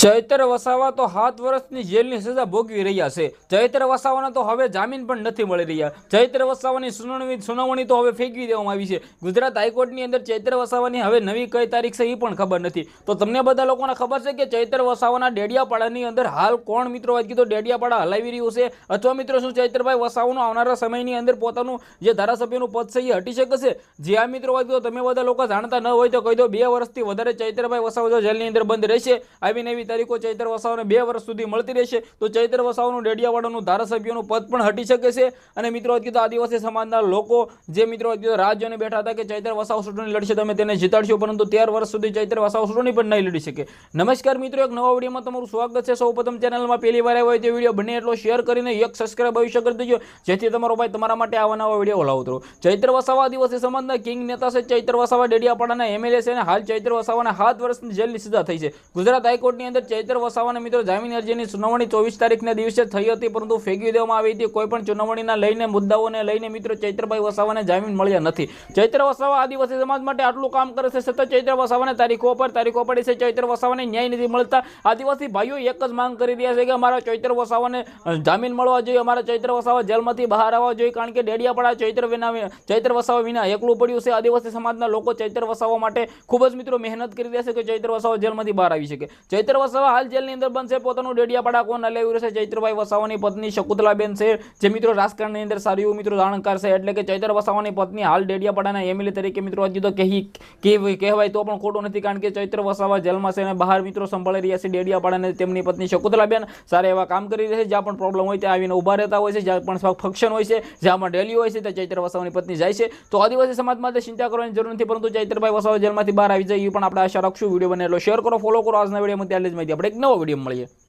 ચૈત્ર વસાવા તો 7 વર્ષની જેલની સજા ભોગવી રહ્યા છે। ચૈત્ર વસાવાના તો હવે જામીન પણ નથી મળી રહ્યા। ચૈત્ર વસાવાની સુનાવણી તો હવે ફેંકવી દેવામાં આવી છે। ગુજરાત હાઈકોર્ટની અંદર ચૈત્ર વસાવાની હવે નવી કઈ તારીખ છે એ પણ ખબર નથી। તો તમને બધા લોકોને ખબર છે કે ચૈત્ર વસાવાના ડેડિયાપાડાની અંદર હાલ કોણ મિત્રો વાત કીધું ડેડિયાપાડા હલાવી રહ્યું છે, અથવા મિત્રો શું ચૈત્રભાઈ વસાવાનું આવનારા સમયની અંદર પોતાનું જે ધારાસભ્યનું પદ છે એ હટી શકે છે? જે આ મિત્રો વાત કીધું તમે બધા લોકો જાણતા ન હોય તો કહી દો, 2 વર્ષથી વધારે ચૈત્રભાઈ વસાવા જેલની અંદર બંધ રહેશે। આવી નવી તારીખો ચૈત્ર વસાવાને 2 વર્ષ સુધી મળતી રહેશે। તો ચૈત્ર વસાવાનું ડેડિયાવાડાનું ધારાસભ્યનું પદ પણ હટી શકે છે। અને મિત્રો કીધું આદિવાસી સમાજના લોકો જે મિત્રો કીધું રાહ જોઈને બેઠા હતા કે ચૈત્ર વસાવા ચૂંટણી લડશે, તમે તેને જીતાડશો, પરંતુ 13 વર્ષ સુધી ચૈત્ર વસાવા ચૂંટણી પણ નહીં લડી શકે। નમસ્કાર મિત્રો, એક નવા વિડીયોમાં તમારું સ્વાગત છે। સૌપ્રથમ ચેનલમાં પહેલી વાર આવ્યો હોય તો વિડીયો બને એટલો શેર કરીને એક સબસ્ક્રાઇબ અવશ્ય કરી દેજો, જેથી તમારો ભાઈ તમારા માટે આવા નવા વિડીયો લાવતો રહું। ચૈત્ર વસાવા આદિવાસી સમાજના કિંગ નેતા છે। ચૈત્ર વસાવા ડેડિયાપાડાના એમએલએ છે અને હાલ ચૈત્ર વસાવાના 7 વર્ષની જેલની સજા થઈ છે। ગુજરાત હાઈકોર્ટની અંદર ચૈત્ર વસાવાના મિત્રો જામીન અરજીની સુનાવણી 24 તારીખના દિવસે થઈ હતી, પરંતુ ફેંકી દેવામાં આવી હતી। કોઈ પણ સુનાવણીના લઈને મુદ્દાઓને લઈને મિત્રો ચૈત્રભાઈ વસાવાને જામીન મળ્યા નથી। ચૈત્ર વસાવા આદિવાસી સમાજ માટે આટલું કામ કરે છે, છતાં ચૈત્ર વસાવાને તારીખો પડી છે। ચૈત્ર વસાવાને ન્યાય નથી મળતા। આદિવાસી ભાઈઓ એક જ માંગ કરી રહ્યા છે કે અમારા ચૈત્ર વસાવાને જામીન મળવા જોઈએ, અમારા ચૈત્ર વસાવા જેલમાંથી બહાર આવવા જોઈએ, કારણ કે ડેડિયાપાડા ચૈત્ર વસાવા વિના એકલું પડ્યું છે। આદિવાસી સમાજના લોકો ચૈત્ર વસાવા માટે ખૂબ જ મિત્રો મહેનત કરી રહ્યા છે કે ચૈત્ર વસાવા જેલમાંથી બહાર આવી શકે। ચૈત્ર વસાવા હાલ જેલની અંદર બનશે। પોતાનું ડેડિયાપાડા કોણ હલાવી રહ્યું છે? ચૈત્રભાઈ વસાવાની પત્ની શકુંતલાબેન છે, જે મિત્રો રાજકારણની અંદર સારું એવું મિત્રો જાણકાર છે। એટલે કે ચૈત્ર વસાવાની પત્ની હાલ ડેડિયાપાડાના એમએલએ તરીકે મિત્રો કીધું કહેવાય તો પણ ખોટું નથી, કારણ કે ચૈત્ર વસાવા જેલમાં છે અને બહાર મિત્રો સંભાળી રહ્યા છે ડેડિયાપાડાને તેમની પત્ની શકુંતલાબેન સારા એવા કામ કરી રહ્યા છે। જ્યાં પણ પ્રોબ્લેમ હોય ત્યાં આવીને ઉભા રહેતા હોય છે, જ્યાં પણ ફંક્શન હોય છે, જ્યાં પણ રેલી હોય છે, ત્યાં ચૈત્ર વસાવાની પત્ની જાય છે। તો આદિવાસી સમાજ માટે ચિંતા કરવાની જરૂર નથી, પરંતુ ચૈત્રભાઈ વસાવા જેલમાંથી બહાર આવી જાય એ પણ આપણે આશા રાખશું। વિડીયો બને એટલો શેર કરો, ફોલો કરો। આજના વિડીયોમાં ત્યાં જ માહિતી આપણે એક નવો વિડીયો મળીએ।